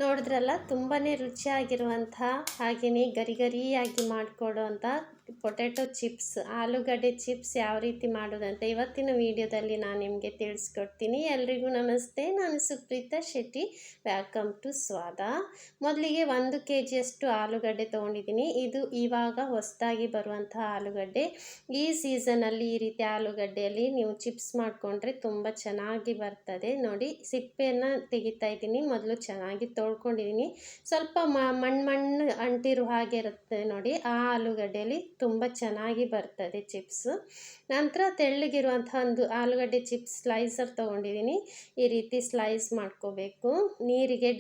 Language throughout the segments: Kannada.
ನೋಡಿದ್ರಲ್ಲ, ತುಂಬಾ ರುಚಿಯಾಗಿರುವಂಥ ಹಾಗೆಯೇ ಗರಿ ಗರಿಯಾಗಿ ಮಾಡಿಕೊಡುವಂಥ ಪೊಟ್ಯಾಟೊ ಚಿಪ್ಸ್, ಆಲೂಗಡ್ಡೆ ಚಿಪ್ಸ್ ಯಾವ ರೀತಿ ಮಾಡೋದಂತ ಇವತ್ತಿನ ವಿಡಿಯೋದಲ್ಲಿ ನಾನು ನಿಮಗೆ ತಿಳಿಸ್ಕೊಡ್ತೀನಿ. ಎಲ್ರಿಗೂ ನಮಸ್ತೆ, ನಾನು ಸುಪ್ರೀತಾ ಶೆಟ್ಟಿ. ವೆಲ್ಕಮ್ ಟು ಸ್ವಾದ. ಮೊದಲಿಗೆ 1 kg ಆಲೂಗಡ್ಡೆ ತೊಗೊಂಡಿದ್ದೀನಿ. ಇದು ಇವಾಗ ಹೊಸದಾಗಿ ಬರುವಂಥ ಆಲೂಗಡ್ಡೆ. ಈ ಸೀಸನಲ್ಲಿ ಈ ರೀತಿ ಆಲೂಗಡ್ಡೆಯಲ್ಲಿ ನೀವು ಚಿಪ್ಸ್ ಮಾಡಿಕೊಂಡ್ರೆ ತುಂಬ ಚೆನ್ನಾಗಿ ಬರ್ತದೆ. ನೋಡಿ, ಸಿಪ್ಪೆಯನ್ನು ತೆಗಿತಾ ಇದ್ದೀನಿ. ಮೊದಲು ಚೆನ್ನಾಗಿ ತೊಳ್ಕೊಂಡಿದ್ದೀನಿ. ಸ್ವಲ್ಪ ಮಣ್ಣು ಅಂಟಿರೋ ಹಾಗೆ ಇರುತ್ತೆ ನೋಡಿ, ಆ ಆಲೂಗಡ್ಡೆಯಲ್ಲಿ ತುಂಬ ಚೆನ್ನಾಗಿ ಬರ್ತದೆ ಚಿಪ್ಸ್. ನಂತರ ತೆಳ್ಳಗಿರುವಂಥ ಒಂದು ಆಲೂಗಡ್ಡೆ ಚಿಪ್ಸ್ ಸ್ಲೈಸರ್ ತೊಗೊಂಡಿದ್ದೀನಿ. ಈ ರೀತಿ ಸ್ಲೈಸ್ ಮಾಡ್ಕೋಬೇಕು.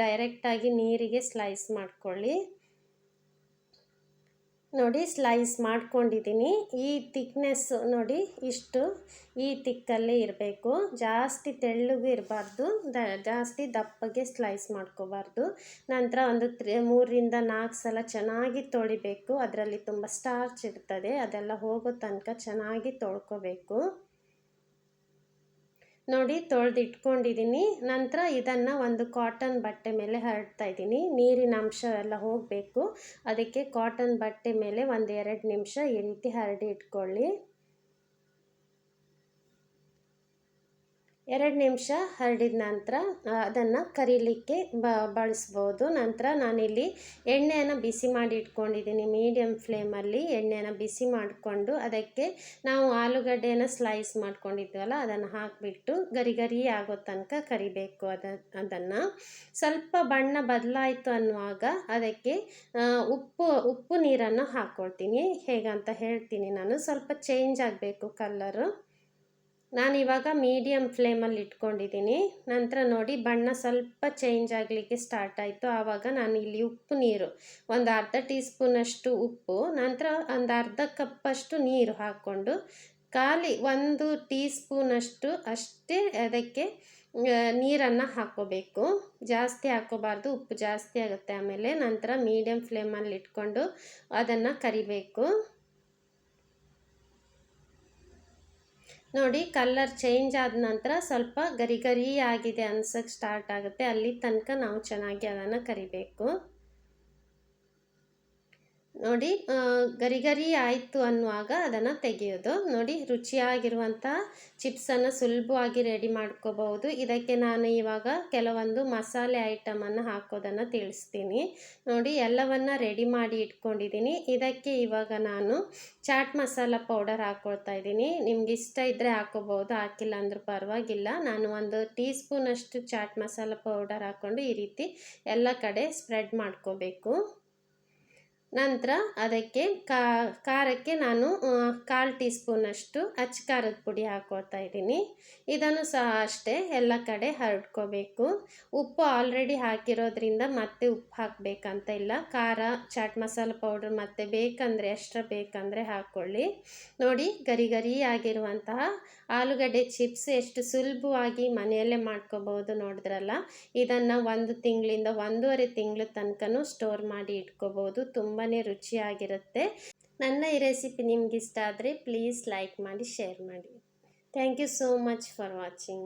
ಡೈರೆಕ್ಟಾಗಿ ನೀರಿಗೆ ಸ್ಲೈಸ್ ಮಾಡ್ಕೊಳ್ಳಿ. ನೋಡಿ, ಸ್ಲೈಸ್ ಮಾಡ್ಕೊಂಡಿದ್ದೀನಿ. ಈ ತಿಕ್ನೆಸ್ ನೋಡಿ, ಈ ತಿಕ್ಕಲ್ಲೇ ಇರಬೇಕು. ಜಾಸ್ತಿ ತೆಳ್ಳಗೂ ಇರಬಾರ್ದು, ಜಾಸ್ತಿ ದಪ್ಪಗೆ ಸ್ಲೈಸ್ ಮಾಡ್ಕೋಬಾರ್ದು. ನಂತರ ಒಂದು 3ರಿಂದ 4 ಸಲ ಚೆನ್ನಾಗಿ ತೊಳಿಬೇಕು. ಅದರಲ್ಲಿ ತುಂಬ ಸ್ಟಾರ್ಚ್ ಇರ್ತದೆ, ಅದೆಲ್ಲ ಹೋಗೋ ತನಕ ಚೆನ್ನಾಗಿ ತೊಳ್ಕೊಬೇಕು. ನೋಡಿ, ತೊಳೆದಿಟ್ಕೊಂಡಿದ್ದೀನಿ. ನಂತರ ಇದನ್ನು ಒಂದು ಕಾಟನ್ ಬಟ್ಟೆ ಮೇಲೆ ಹರಡ್ತಾ ಇದ್ದೀನಿ. ನೀರಿನ ಅಂಶ ಎಲ್ಲ ಹೋಗಬೇಕು. ಅದಕ್ಕೆ ಕಾಟನ್ ಬಟ್ಟೆ ಮೇಲೆ 1-2 ನಿಮಿಷ ಈ ರೀತಿ ಹರಡಿ ಇಟ್ಕೊಳ್ಳಿ. 2 ನಿಮಿಷ ಹರಡಿದ ನಂತರ ಅದನ್ನು ಕರಿಲಿಕ್ಕೆ ಬಳಸ್ಬೋದು. ನಂತರ ನಾನಿಲ್ಲಿ ಎಣ್ಣೆಯನ್ನು ಬಿಸಿ ಮಾಡಿ ಇಟ್ಕೊಂಡಿದ್ದೀನಿ. ಮೀಡಿಯಮ್ ಫ್ಲೇಮಲ್ಲಿ ಎಣ್ಣೆಯನ್ನು ಬಿಸಿ ಮಾಡಿಕೊಂಡು ಅದಕ್ಕೆ ನಾವು ಆಲೂಗಡ್ಡೆಯನ್ನು ಸ್ಲೈಸ್ ಮಾಡ್ಕೊಂಡಿದ್ವಲ್ಲ, ಅದನ್ನು ಹಾಕಿಬಿಟ್ಟು ಗರಿ ಗರಿ ಆಗೋ ತನಕ ಕರಿಬೇಕು. ಅದನ್ನು ಸ್ವಲ್ಪ ಬಣ್ಣ ಬದಲಾಯಿತು ಅನ್ನುವಾಗ ಅದಕ್ಕೆ ಉಪ್ಪು ನೀರನ್ನು ಹಾಕ್ಕೊಳ್ತೀನಿ. ಹೇಗಂತ ಹೇಳ್ತೀನಿ ನಾನು. ಸ್ವಲ್ಪ ಚೇಂಜ್ ಆಗಬೇಕು ಕಲ್ಲರು. ನಾನಿವಾಗ ಮೀಡಿಯಮ್ ಫ್ಲೇಮಲ್ಲಿ ಇಟ್ಕೊಂಡಿದ್ದೀನಿ. ನಂತರ ನೋಡಿ, ಬಣ್ಣ ಸ್ವಲ್ಪ ಚೇಂಜ್ ಆಗಲಿಕ್ಕೆ ಸ್ಟಾರ್ಟ್ ಆಯಿತು. ಆವಾಗ ನಾನು ಇಲ್ಲಿ ಉಪ್ಪು ನೀರು, ಒಂದು ಅರ್ಧ ಟೀ ಸ್ಪೂನಷ್ಟು ಉಪ್ಪು, ನಂತರ ಒಂದು ಅರ್ಧ ಕಪ್ಪಷ್ಟು ನೀರು ಹಾಕ್ಕೊಂಡು ಖಾಲಿ 1 ಟೀ ಸ್ಪೂನಷ್ಟು ಅಷ್ಟೇ ಅದಕ್ಕೆ ನೀರನ್ನು ಹಾಕ್ಕೋಬೇಕು. ಜಾಸ್ತಿ ಹಾಕ್ಕೋಬಾರ್ದು, ಉಪ್ಪು ಜಾಸ್ತಿ ಆಗುತ್ತೆ ಆಮೇಲೆ. ನಂತರ ಮೀಡಿಯಮ್ ಫ್ಲೇಮಲ್ಲಿ ಇಟ್ಕೊಂಡು ಅದನ್ನು ಕರಿಬೇಕು. ನೋಡಿ, ಕಲರ್ ಚೇಂಜ್ ಆದ ನಂತರ ಸ್ವಲ್ಪ ಗರಿ ಗರಿ ಆಗಿದೆ ಅನ್ಸಕ್ಕೆ ಸ್ಟಾರ್ಟ್ ಆಗುತ್ತೆ. ಅಲ್ಲಿ ತನಕ ನಾವು ಚೆನ್ನಾಗಿ ಅದನ್ನು ಕರಿಬೇಕು. ನೋಡಿ, ಗರಿ ಗರಿ ಆಯಿತು ಅನ್ನುವಾಗ ಅದನ್ನು ತೆಗೆಯೋದು. ನೋಡಿ, ರುಚಿಯಾಗಿರುವಂಥ ಚಿಪ್ಸನ್ನು ಸುಲಭವಾಗಿ ರೆಡಿ ಮಾಡ್ಕೋಬಹುದು. ಇದಕ್ಕೆ ನಾನು ಇವಾಗ ಕೆಲವೊಂದು ಮಸಾಲೆ ಐಟಮನ್ನು ಹಾಕೋದನ್ನು ತಿಳಿಸ್ತೀನಿ. ನೋಡಿ, ಎಲ್ಲವನ್ನು ರೆಡಿ ಮಾಡಿ ಇಟ್ಕೊಂಡಿದ್ದೀನಿ. ಇದಕ್ಕೆ ಇವಾಗ ನಾನು ಚಾಟ್ ಮಸಾಲ ಪೌಡರ್ ಹಾಕ್ಕೊಳ್ತಾ ಇದ್ದೀನಿ. ನಿಮ್ಗೆ ಇಷ್ಟ ಇದ್ದರೆ ಹಾಕೋಬಹುದು, ಹಾಕಿಲ್ಲ ಅಂದರೂ ಪರವಾಗಿಲ್ಲ. ನಾನು 1 ಟೀ ಸ್ಪೂನಷ್ಟು ಚಾಟ್ ಮಸಾಲ ಪೌಡರ್ ಹಾಕ್ಕೊಂಡು ಈ ರೀತಿ ಎಲ್ಲ ಕಡೆ ಸ್ಪ್ರೆಡ್ ಮಾಡ್ಕೋಬೇಕು. ನಂತರ ಅದಕ್ಕೆ ಖಾರಕ್ಕೆ ನಾನು 1/4 ಟೀ ಸ್ಪೂನಷ್ಟು ಅಚ್ಚ ಖಾರದ ಪುಡಿ ಹಾಕ್ಕೊಳ್ತಾ ಇದ್ದೀನಿ. ಇದನ್ನು ಸಹ ಅಷ್ಟೇ ಎಲ್ಲ ಕಡೆ ಹರಡ್ಕೋಬೇಕು. ಉಪ್ಪು ಆಲ್ರೆಡಿ ಹಾಕಿರೋದ್ರಿಂದ ಮತ್ತೆ ಉಪ್ಪು ಹಾಕಬೇಕಂತ ಇಲ್ಲ. ಖಾರ, ಚಾಟ್ ಮಸಾಲ ಪೌಡರ್ ಮತ್ತೆ ಬೇಕಂದರೆ ಎಕ್ಸ್ಟ್ರಾ ಬೇಕಂದರೆ ಹಾಕ್ಕೊಳ್ಳಿ. ನೋಡಿ, ಗರಿ ಗರಿ ಆಗಿರುವಂತಹ ಆಲೂಗಡ್ಡೆ ಚಿಪ್ಸ್ ಎಷ್ಟು ಸುಲಭವಾಗಿ ಮನೆಯಲ್ಲೇ ಮಾಡ್ಕೋಬಹುದು. ನೋಡಿದ್ರಲ್ಲ, ಇದನ್ನು 1 ತಿಂಗಳಿಂದ 1.5 ತಿಂಗಳ ತನಕನೂ ಸ್ಟೋರ್ ಮಾಡಿ ಇಟ್ಕೋಬಹುದು. ತುಂಬಾ ರುಚಿಯಾಗಿರುತ್ತೆ. ನನ್ನ ಈ ರೆಸಿಪಿ ನಿಮ್ಗೆ ಇಷ್ಟ ಆದರೆ ಪ್ಲೀಸ್ ಲೈಕ್ ಮಾಡಿ, ಶೇರ್ ಮಾಡಿ. Thank you so much for watching.